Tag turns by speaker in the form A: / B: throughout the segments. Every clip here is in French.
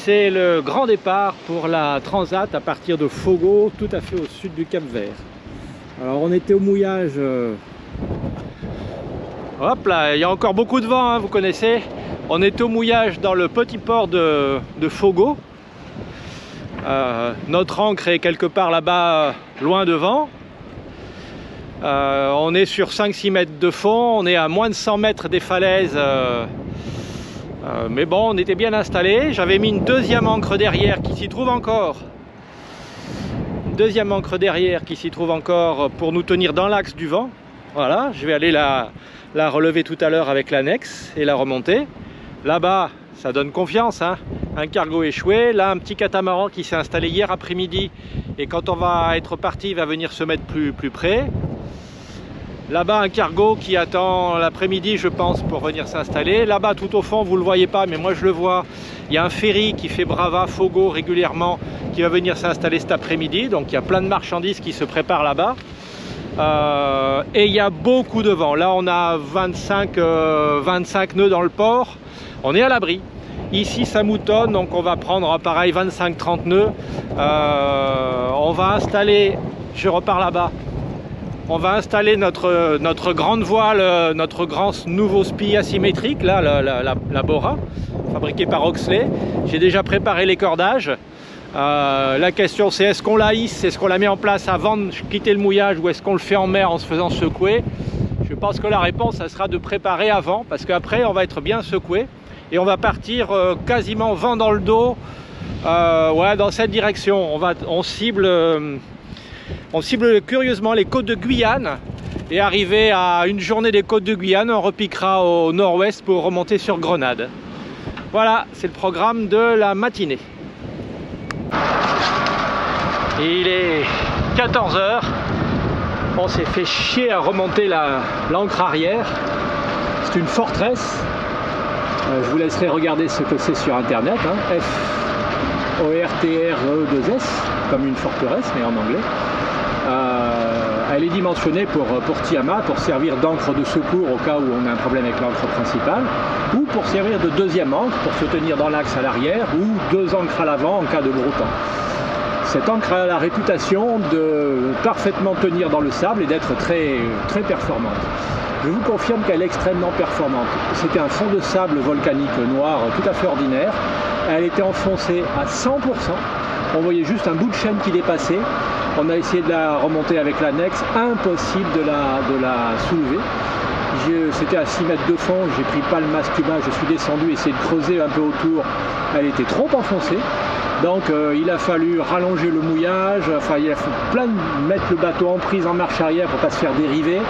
A: c'est le grand départ pour la Transat à partir de Fogo, tout à fait au sud du Cap-Vert. Alors on était au mouillage. Hop là, il y a encore beaucoup de vent, hein, vous connaissez. On était au mouillage dans le petit port de Fogo. Notre ancre est quelque part là-bas, loin devant. On est sur 5-6 mètres de fond, on est à moins de 100 mètres des falaises. Mais bon, on était bien installé. J'avais mis une deuxième ancre derrière qui s'y trouve encore. Une deuxième ancre derrière qui s'y trouve encore pour nous tenir dans l'axe du vent. Voilà, je vais aller la relever tout à l'heure avec l'annexe et la remonter. Là-bas, ça donne confiance, hein. Un cargo échoué. Là, un petit catamaran qui s'est installé hier après-midi. Et quand on va être parti, il va venir se mettre plus près. Là-bas, un cargo qui attend l'après-midi, je pense, pour venir s'installer. Là-bas, tout au fond, vous ne le voyez pas, mais moi je le vois. Il y a un ferry qui fait Brava, Fogo régulièrement, qui va venir s'installer cet après-midi. Donc, il y a plein de marchandises qui se préparent là-bas. Et il y a beaucoup de vent. Là, on a 25 nœuds dans le port. On est à l'abri. Ici, ça moutonne, donc on va prendre pareil 25-30 nœuds. On va installer, je repars là-bas. On va installer notre grande voile, notre grand nouveau SPI asymétrique, là, la Bora, fabriquée par Oxley. J'ai déjà préparé les cordages. La question c'est est-ce qu'on la hisse, est-ce qu'on la met en place avant de quitter le mouillage ou est-ce qu'on le fait en mer en se faisant secouer? Je pense que la réponse, ça sera de préparer avant parce qu'après on va être bien secoué et on va partir quasiment vent dans le dos, ouais, dans cette direction. On cible curieusement les côtes de Guyane et arrivé à une journée des côtes de Guyane, on repiquera au nord-ouest pour remonter sur Grenade. Voilà, c'est le programme de la matinée. Il est 14 h. On s'est fait chier à remonter l'ancre arrière. C'est une forteresse. Je vous laisserai regarder ce que c'est sur internet, hein. F-O-R-T-R-E-2-S, comme une forteresse, mais en anglais. Elle est dimensionnée pour Tiama, pour servir d'encre de secours au cas où on a un problème avec l'ancre principale, ou pour servir de deuxième ancre, pour se tenir dans l'axe à l'arrière, ou deux ancres à l'avant en cas de gros temps. Cette ancre a la réputation de parfaitement tenir dans le sable et d'être très performante. Je vous confirme qu'elle est extrêmement performante. C'était un fond de sable volcanique noir tout à fait ordinaire. Elle était enfoncée à 100%. On voyait juste un bout de chaîne qui dépassait. On a essayé de la remonter avec l'annexe. Impossible de la soulever. C'était à 6 mètres de fond. J'ai pris palmas tuba. Je suis descendu, essayé de creuser un peu autour. Elle était trop enfoncée. Donc il a fallu rallonger le mouillage, enfin il a fallu mettre le bateau en prise en marche arrière pour ne pas se faire dériver.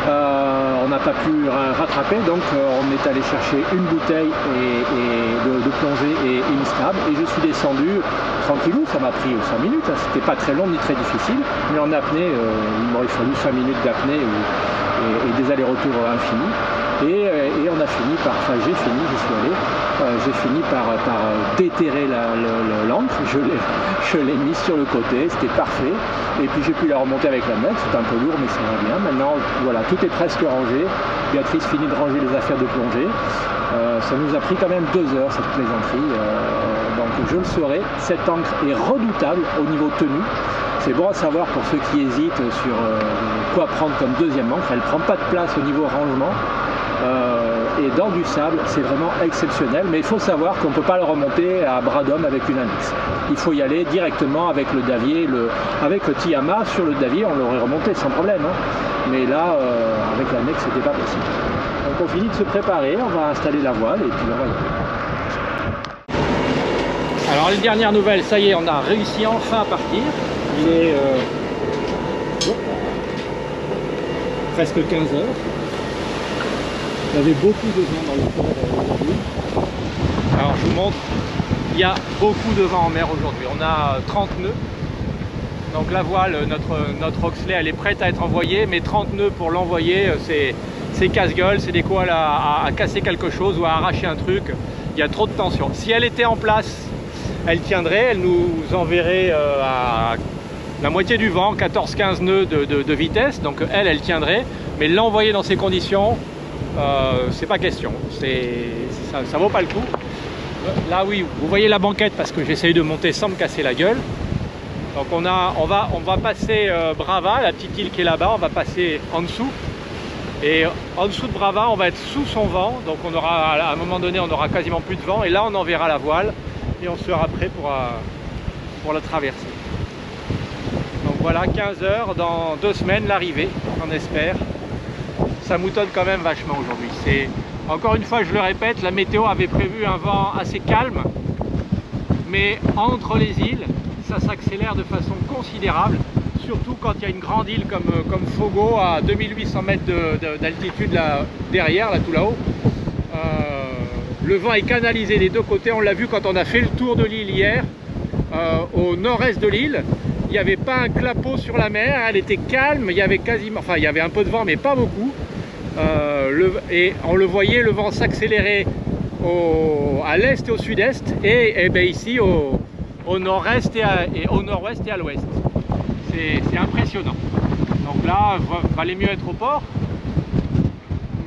A: On n'a pas pu rattraper, donc on est allé chercher une bouteille de plongée et instable. Et je suis descendu tranquillou, ça m'a pris 5 minutes, hein. C'était pas très long ni très difficile, mais en apnée, il m'aurait fallu 5 minutes d'apnée et des allers-retours infinis. Et on a fini par, enfin j'y suis allé, j'ai fini par déterrer l'ancre, je l'ai mise sur le côté, c'était parfait, et puis j'ai pu la remonter avec la nette, c'était un peu lourd mais ça va bien. Maintenant voilà, tout est presque rangé, Béatrice finit de ranger les affaires de plongée, ça nous a pris quand même 2 heures cette plaisanterie, donc je le saurai, cette ancre est redoutable au niveau tenue. C'est bon à savoir pour ceux qui hésitent sur quoi prendre comme deuxième ancre, elle ne prend pas de place au niveau rangement. Et dans du sable, c'est vraiment exceptionnel, mais il faut savoir qu'on ne peut pas le remonter à bras d'homme avec une annexe. Il faut y aller directement avec le davier, avec le Tiama sur le davier, on l'aurait remonté sans problème, hein. Mais là, avec l'annexe, c'était pas possible. Donc on finit de se préparer, on va installer la voile et puis on va y aller. Alors les dernières nouvelles, ça y est, on a réussi enfin à partir. Il est presque 15 h. Il y avait beaucoup de vent dans le port aujourd'hui. Alors je vous montre, il y a beaucoup de vent en mer aujourd'hui. On a 30 nœuds. Donc la voile, notre Oxley, elle est prête à être envoyée, mais 30 nœuds pour l'envoyer, c'est casse-gueule, c'est des coups à casser quelque chose ou à arracher un truc. Il y a trop de tension. Si elle était en place, elle tiendrait, elle nous enverrait à la moitié du vent, 14-15 nœuds de vitesse. Donc elle tiendrait, mais l'envoyer dans ces conditions, c'est pas question, ça vaut pas le coup. là oui, vous voyez la banquette parce que j'essaye de monter sans me casser la gueule. Donc on va passer Brava, la petite île qui est là-bas, on va passer en dessous. Et en dessous de Brava, on va être sous son vent. Donc on aura, à un moment donné, on aura quasiment plus de vent. Et là, on enverra la voile et on sera prêt pour la traversée. Donc voilà, 15 heures, dans 2 semaines, l'arrivée, on espère. Ça moutonne quand même vachement aujourd'hui. Encore une fois, je le répète, la météo avait prévu un vent assez calme. Mais entre les îles, ça s'accélère de façon considérable. Surtout quand il y a une grande île comme Fogo à 2800 mètres d'altitude derrière, là tout là-haut. Le vent est canalisé des deux côtés, on l'a vu quand on a fait le tour de l'île hier. Au nord-est de l'île, il n'y avait pas un clapot sur la mer, elle était calme, il y avait quasiment, enfin il y avait un peu de vent mais pas beaucoup. Et on le voyait, le vent s'accélérait à l'est et au sud-est et bien ici au nord-est et au nord-ouest et à l'ouest. C'est impressionnant. Donc là, il valait mieux être au port,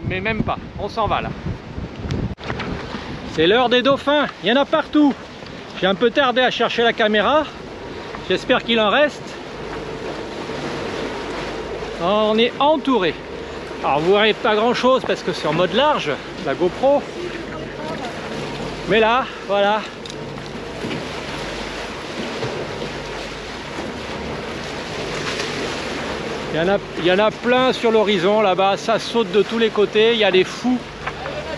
A: mais même pas, on s'en va là. C'est l'heure des dauphins, il y en a partout. J'ai un peu tardé à chercher la caméra, j'espère qu'il en reste. On est entouré. Alors vous verrez pas grand chose parce que c'est en mode large, la GoPro. Mais là, voilà. Il y en a plein sur l'horizon là-bas, ça saute de tous les côtés, il y a des fous,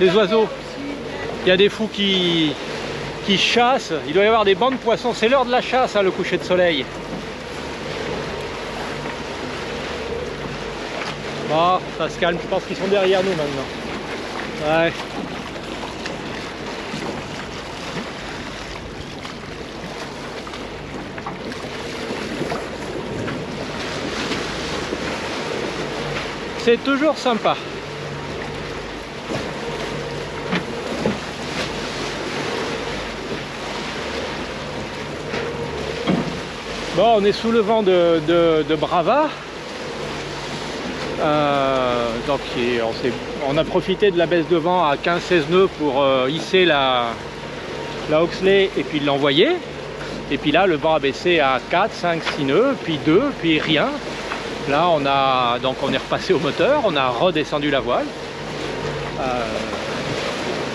A: des oiseaux. Il y a des fous qui chassent, il doit y avoir des bancs de poissons, c'est l'heure de la chasse, hein, le coucher de soleil. Bon, ça se calme, je pense qu'ils sont derrière nous maintenant. Ouais. C'est toujours sympa. Bon, on est sous le vent de Brava. Donc on a profité de la baisse de vent à 15-16 nœuds pour hisser la Oxley et puis l'envoyer. Et puis là, le vent a baissé à 4, 5, 6 nœuds, puis 2, puis rien. Là, on est repassé au moteur, on a redescendu la voile.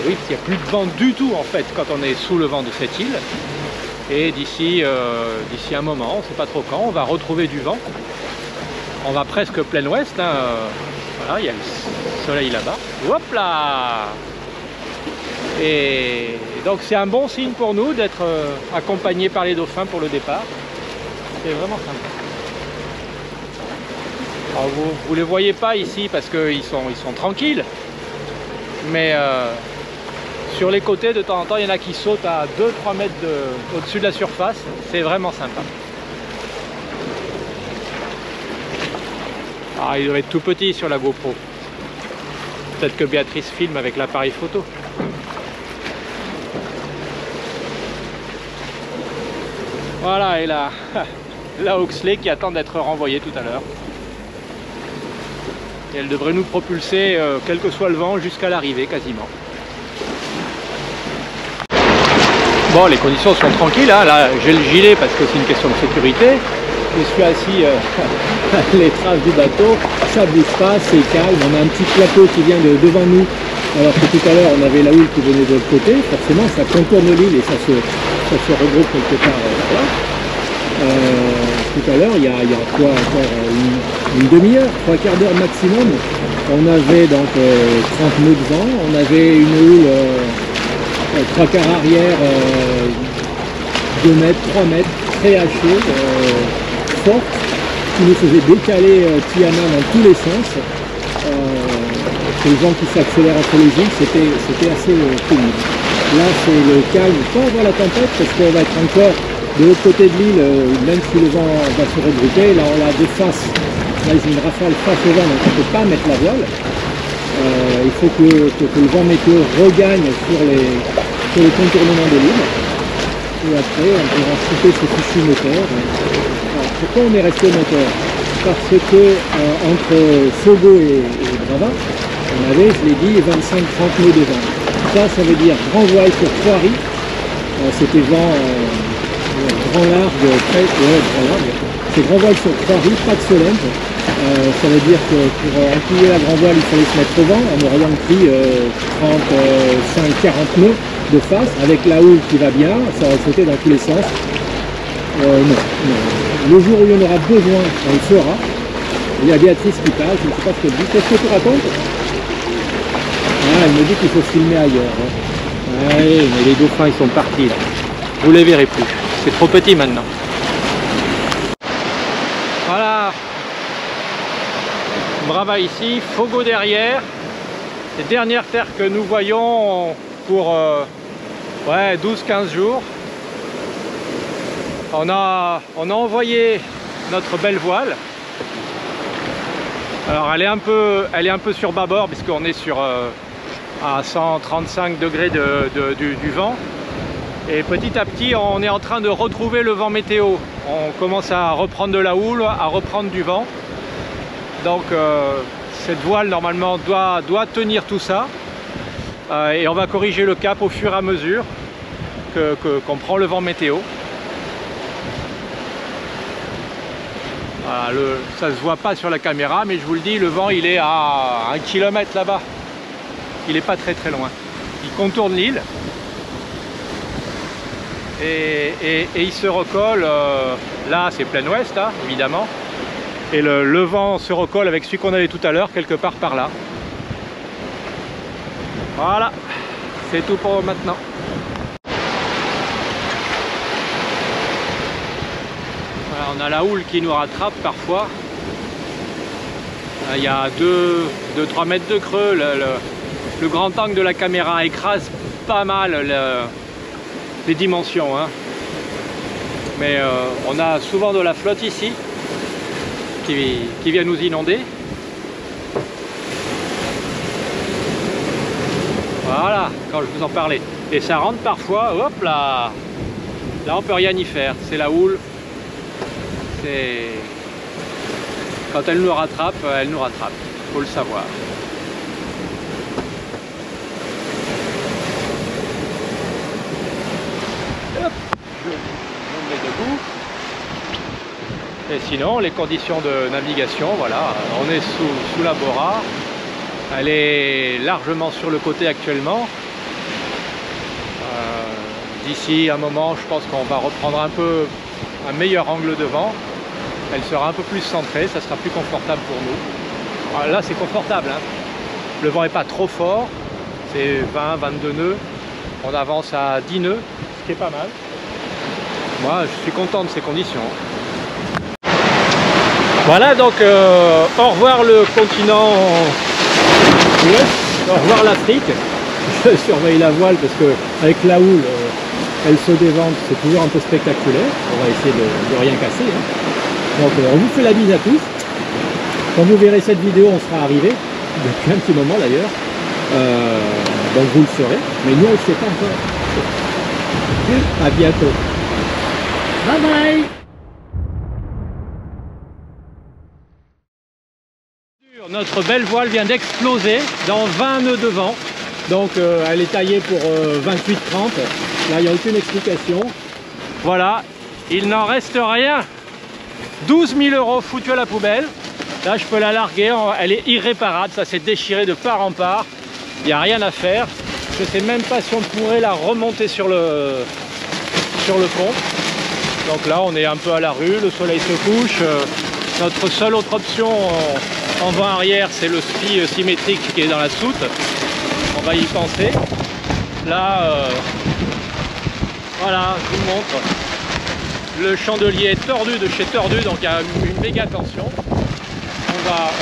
A: Oui, il n'y a plus de vent du tout en fait quand on est sous le vent de cette île. Et d'ici un moment, on ne sait pas trop quand, on va retrouver du vent. On va presque plein ouest. Hein. Voilà, il y a le soleil là-bas. Hop là! Et donc c'est un bon signe pour nous d'être accompagnés par les dauphins pour le départ. C'est vraiment sympa. Alors vous ne les voyez pas ici parce qu'ils sont tranquilles, mais sur les côtés de temps en temps il y en a qui sautent à 2-3 mètres au-dessus de la surface, c'est vraiment sympa. Ah, il doit être tout petit sur la GoPro, peut-être que Béatrice filme avec l'appareil photo. Voilà, et là, la Oxley qui attend d'être renvoyée tout à l'heure. Et elle devrait nous propulser, quel que soit le vent, jusqu'à l'arrivée quasiment. Bon, les conditions sont tranquilles, hein. Là j'ai le gilet parce que c'est une question de sécurité. Je suis assis les traces du bateau, ça bouge pas, c'est calme. On a un petit plateau qui vient de devant nous, alors que tout à l'heure on avait la houle qui venait de l'autre côté. Forcément ça contourne l'île et ça se regroupe quelque part là. Tout à l'heure, il y a quoi, encore une demi-heure, 3/4 d'heure maximum. On avait donc 30 nœuds de vent, on avait une houle 3/4 arrière, 2 mètres, 3 mètres, très hachée, forte, qui nous faisait décaler Tiana dans tous les sens. Le vent qui s'accélère entre les îles, c'était assez pénible. Là, c'est le calme, pas avant la tempête, parce qu'on va être encore de l'autre côté de l'île, même si le vent va se regrouper. Là, on l'a de face, là, j'ai une rafale face au vent, donc on ne peut pas mettre la voile. Il faut que le vent météo regagne sur les contournements de l'île. Et après, on pourra couper ce fichu moteur. Alors, pourquoi on est resté au moteur? Parce que entre Fogo et Brava, on avait, je l'ai dit, 25-30 nœuds de vent. Ça veut dire grand voile sur 3 riz,
B: C'était vent grand largue, grand largue. C'est grand voile sur 3 rives, pas de solente. Ça veut dire que pour empouiller la grand voile, il fallait se mettre au vent en ayant pris 35-40 nœuds de face, avec la houle qui va bien, ça va sauter dans tous les sens. Non. Le jour où il y en aura besoin, on le fera. Il y a Béatrice qui passe, je ne sais pas ce qu'elle dit. Qu'est-ce que tu racontes? Elle me dit qu'il faut filmer ailleurs.
A: Oui, mais les dauphins ils sont partis là. Vous les verrez plus. C'est trop petit maintenant. Voilà. Brava ici, Fogo derrière. Les dernières terres que nous voyons pour 12-15 jours. On a envoyé notre belle voile. Alors elle est un peu sur bâbord puisqu'on est sur à 135 degrés du vent. Et petit à petit on est en train de retrouver le vent météo. On commence à reprendre de la houle, à reprendre du vent. Donc cette voile normalement doit tenir tout ça. Et on va corriger le cap au fur et à mesure qu'on prend le vent météo. Voilà, ça se voit pas sur la caméra, mais je vous le dis, le vent il est à 1 km là-bas. Il n'est pas très loin. Il contourne l'île et il se recolle. Là c'est plein ouest, hein, évidemment. Et le vent se recolle avec celui qu'on avait tout à l'heure, quelque part par là. Voilà, c'est tout pour maintenant. Voilà, on a la houle qui nous rattrape parfois. Il y a 2-3 mètres de creux. Le grand angle de la caméra écrase pas mal les dimensions. Hein. Mais on a souvent de la flotte ici qui vient nous inonder. Voilà, quand je vous en parlais. Et ça rentre parfois, hop là, là on peut rien y faire, c'est la houle. Quand elle nous rattrape, faut le savoir. Hop, je me mets debout. Et sinon, les conditions de navigation, voilà, on est sous la Bora. Elle est largement sur le côté actuellement. D'ici un moment, je pense qu'on va reprendre un meilleur angle de vent. Elle sera un peu plus centrée, ça sera plus confortable pour nous. Alors là, c'est confortable, hein. Le vent n'est pas trop fort, c'est 20-22 nœuds. On avance à 10 nœuds, ce qui est pas mal. Moi, je suis content de ces conditions. Voilà, donc au revoir le continent ouest, au revoir l'Afrique. Je surveille la voile parce que avec la houle, elle se dévente, c'est toujours un peu spectaculaire. On va essayer de rien casser. Hein. Donc on vous fait la bise à tous. Quand vous verrez cette vidéo, on sera arrivé, depuis un petit moment d'ailleurs. Donc vous le saurez, mais nous on ne le sait pas encore. À bientôt. Bye bye. Notre belle voile vient d'exploser dans 20 nœuds de vent. Donc elle est taillée pour 28-30. Là il n'y a aucune explication. Voilà, il n'en reste rien. 12 000 € foutus à la poubelle. Là je peux la larguer, elle est irréparable, ça s'est déchiré de part en part. Il n'y a rien à faire. Je ne sais même pas si on pourrait la remonter sur le pont. Donc là on est un peu à la rue, le soleil se couche. Notre seule autre option en vent arrière, c'est le spi symétrique qui est dans la soute. On va y penser. Là, voilà, je vous montre. Le chandelier est tordu de chez tordu, donc il y a une méga tension.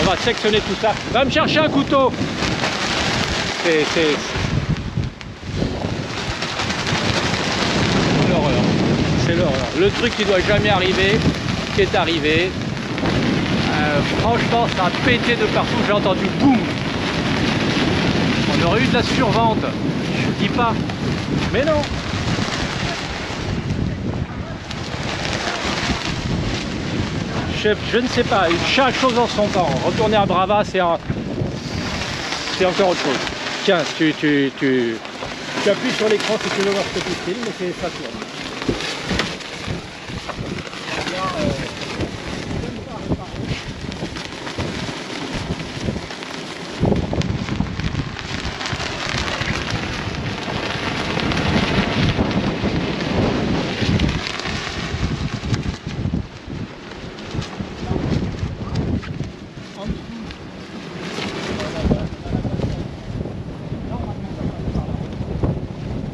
A: On va sectionner tout ça. Va me chercher un couteau. C'est l'horreur. C'est l'horreur. Le truc qui doit jamais arriver, qui est arrivé. Franchement, ça a pété de partout. J'ai entendu boum. On aurait eu de la survente. Je ne dis pas. Mais non. Je ne sais pas, chaque chose en son temps. Retourner à Brava, c'est encore autre chose. Tiens, Tu appuies sur l'écran si tu veux voir ce que tu filmes, et ça tourne.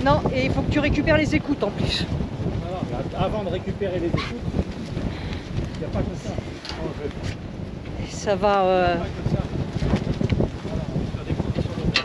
C: Non, et il faut que tu récupères les écoutes en plus.
A: Voilà, avant de récupérer les écoutes, il n'y a pas que ça en jeu.
C: Ça va...
A: Pas que ça. Voilà, sur des conditions locales.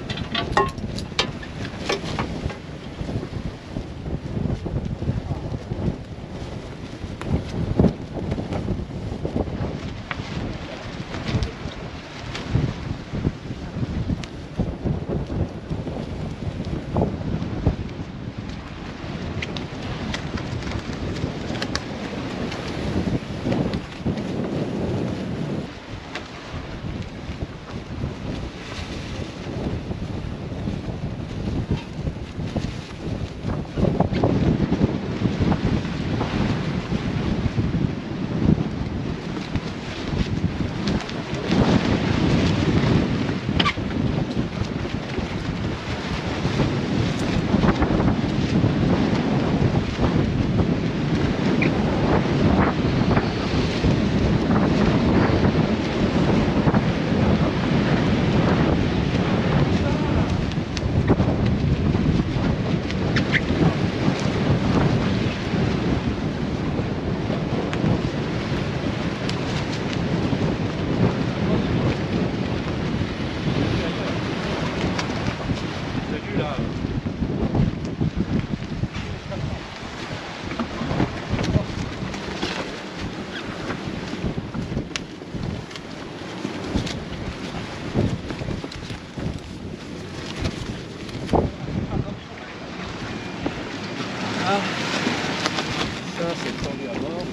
A: Ça, c'est tendu à bord.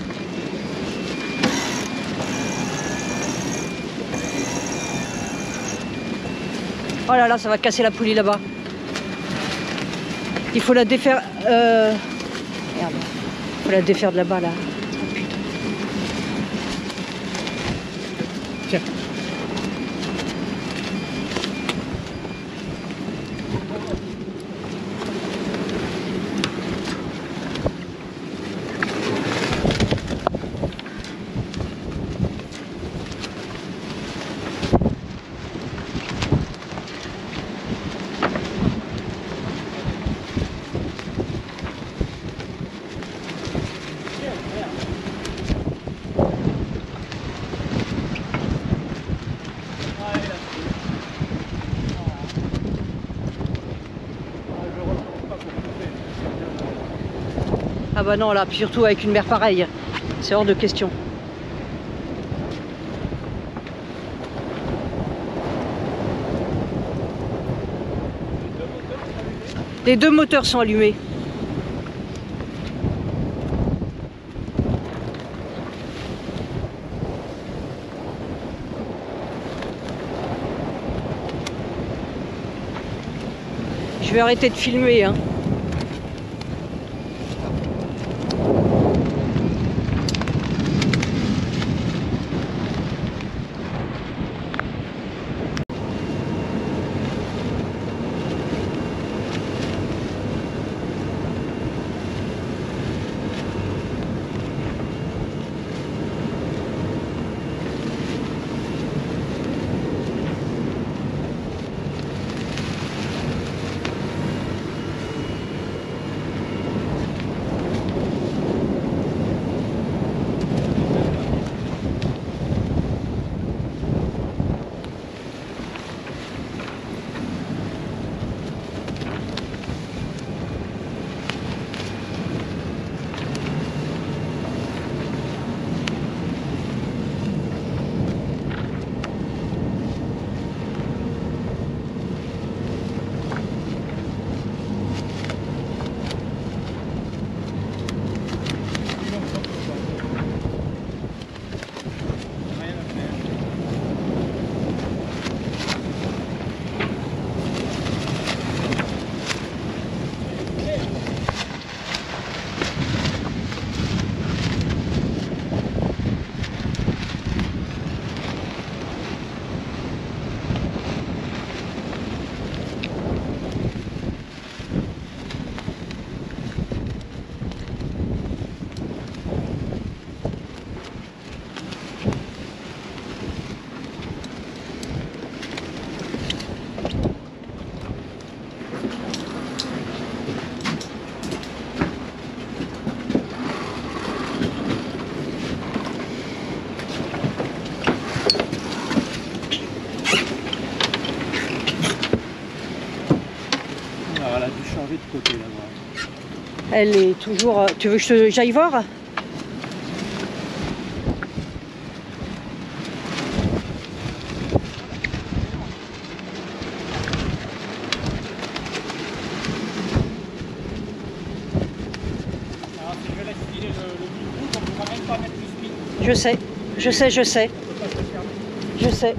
C: Oh là là, ça va casser la poulie là-bas. Il faut la défaire... Merde. Il faut la défaire de là-bas, là. Oh, putain.
A: Tiens.
C: Ah bah non, là, puis surtout avec une mer pareille, c'est hors de question. Les deux moteurs sont allumés. Je vais arrêter de filmer, hein.
B: changer de côté la voile.
C: Elle est toujours... Tu veux que j'aille voir? Je sais, je sais, je sais. Je sais.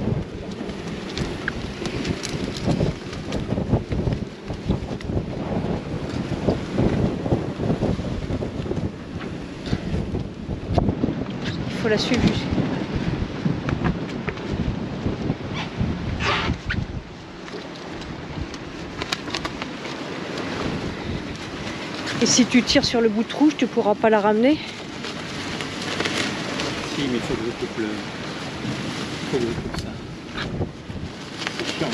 C: Il faut la suivre. Et si tu tires sur le bout de rouge, tu pourras pas la ramener?
A: Si, mais il faut que je coupe le... faut que je coupe ça. C'est chiant.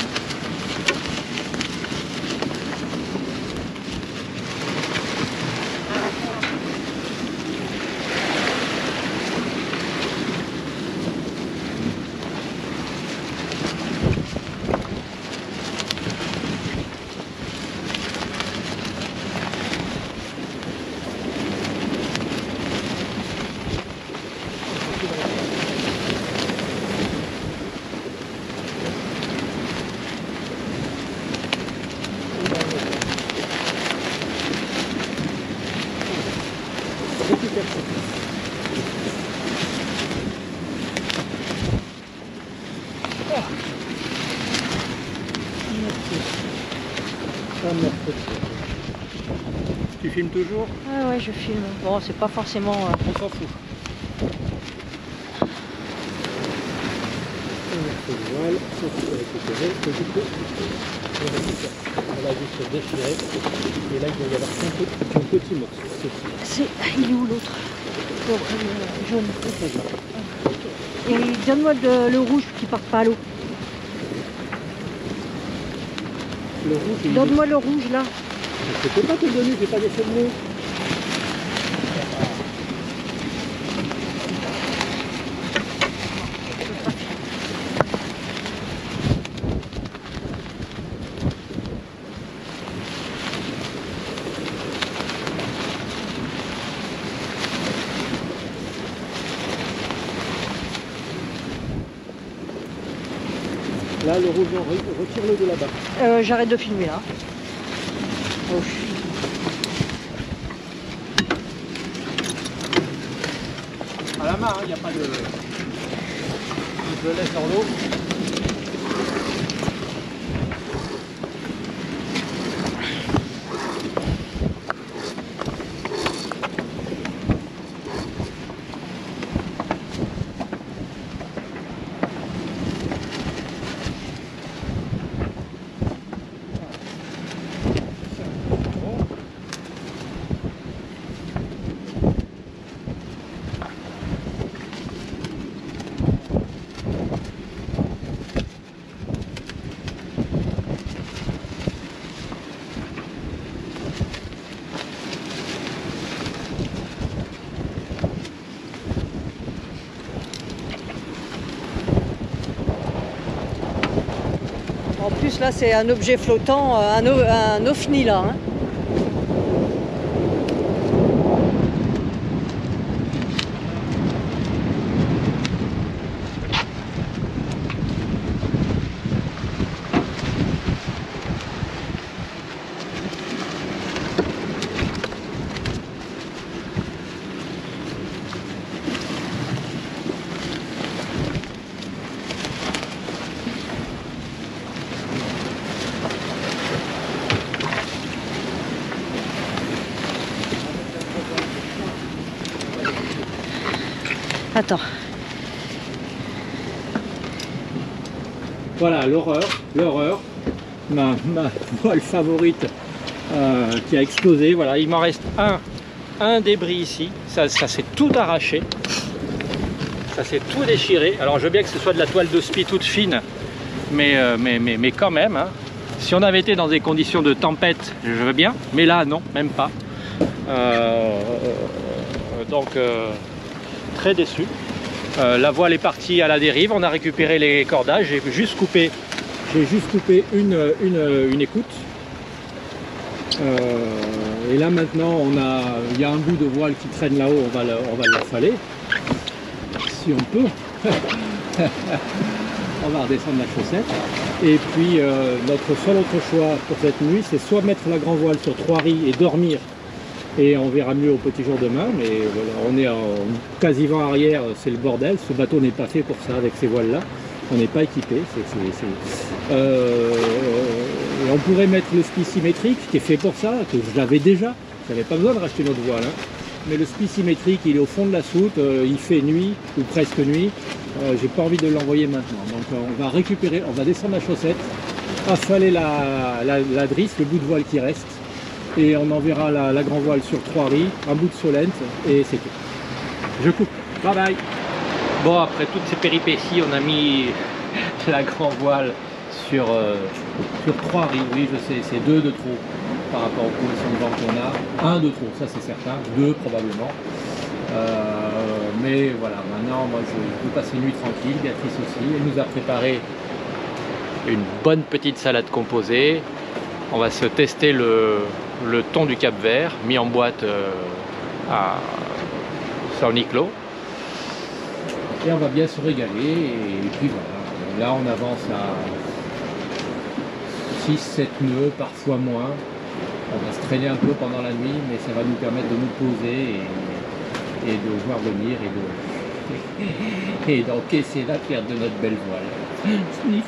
A: Tu filmes toujours?
C: Ah ouais, je filme. Bon, c'est pas forcément...
A: On s'en fout.
B: Voile, sauf que récupérer, que du coup, on récupère. On va juste déchirer. Et là, il doit y avoir qu'un petit morceau.
C: Il est où l'autre? Jaune. Et donne-moi le rouge qui part pas à l'eau.
B: Le rouge,
C: Donne-moi le rouge là.
B: je peux pas te le donner, j'ai pas laissé le mot. Là, le rouge, retire-le de là-bas.
C: J'arrête de filmer là. Oh.
A: À la main, il n'y a pas de... Je le laisse dans l'eau.
C: En plus là c'est un objet flottant, un ovni là. Hein. Attends.
A: Voilà, l'horreur, ma voile favorite qui a explosé. Voilà, il m'en reste un débris ici, ça s'est tout arraché, ça s'est tout déchiré. Alors je veux bien que ce soit de la toile de spi toute fine, mais quand même, hein, si on avait été dans des conditions de tempête, je veux bien, mais là non, même pas. Donc très déçu. La voile est partie à la dérive, on a récupéré les cordages, j'ai juste coupé une écoute. Et là maintenant, il y a un bout de voile qui traîne là-haut, on va l'affaler, si on peut. On va redescendre la chaussette. Et puis notre seul autre choix pour cette nuit, c'est soit mettre la grand voile sur 3 riz et dormir, et on verra mieux au petit jour demain, mais voilà, on est en quasi-vent arrière, c'est le bordel, ce bateau n'est pas fait pour ça avec ces voiles là, on n'est pas équipé. Et on pourrait mettre le spi symétrique qui est fait pour ça, que je l'avais déjà, je n'avais pas besoin de racheter notre voile, hein. Mais le spi symétrique il est au fond de la soute, il fait nuit ou presque nuit, j'ai pas envie de l'envoyer maintenant, donc on va récupérer, on va descendre la chaussette, affaler la drisse, le bout de voile qui reste, et on enverra la grand voile sur 3 riz, un bout de solente et c'est tout. Je coupe, bye bye. Bon, après toutes ces péripéties, on a mis la grand voile sur 3 riz, oui je sais, c'est 2 de trop par rapport aux conditions de vent qu'on a, 1 de trop, ça c'est certain, 2 probablement. Mais voilà, maintenant moi je peux passer une nuit tranquille, Béatrice aussi, elle nous a préparé une bonne petite salade composée. On va se tester le thon du Cap-Vert, mis en boîte à San Niclo. Et on va bien se régaler, et puis voilà, là on avance à 6-7 nœuds, parfois moins. On va se traîner un peu pendant la nuit, mais ça va nous permettre de nous poser et de voir venir et d'encaisser la perte de notre belle voile. Sniff.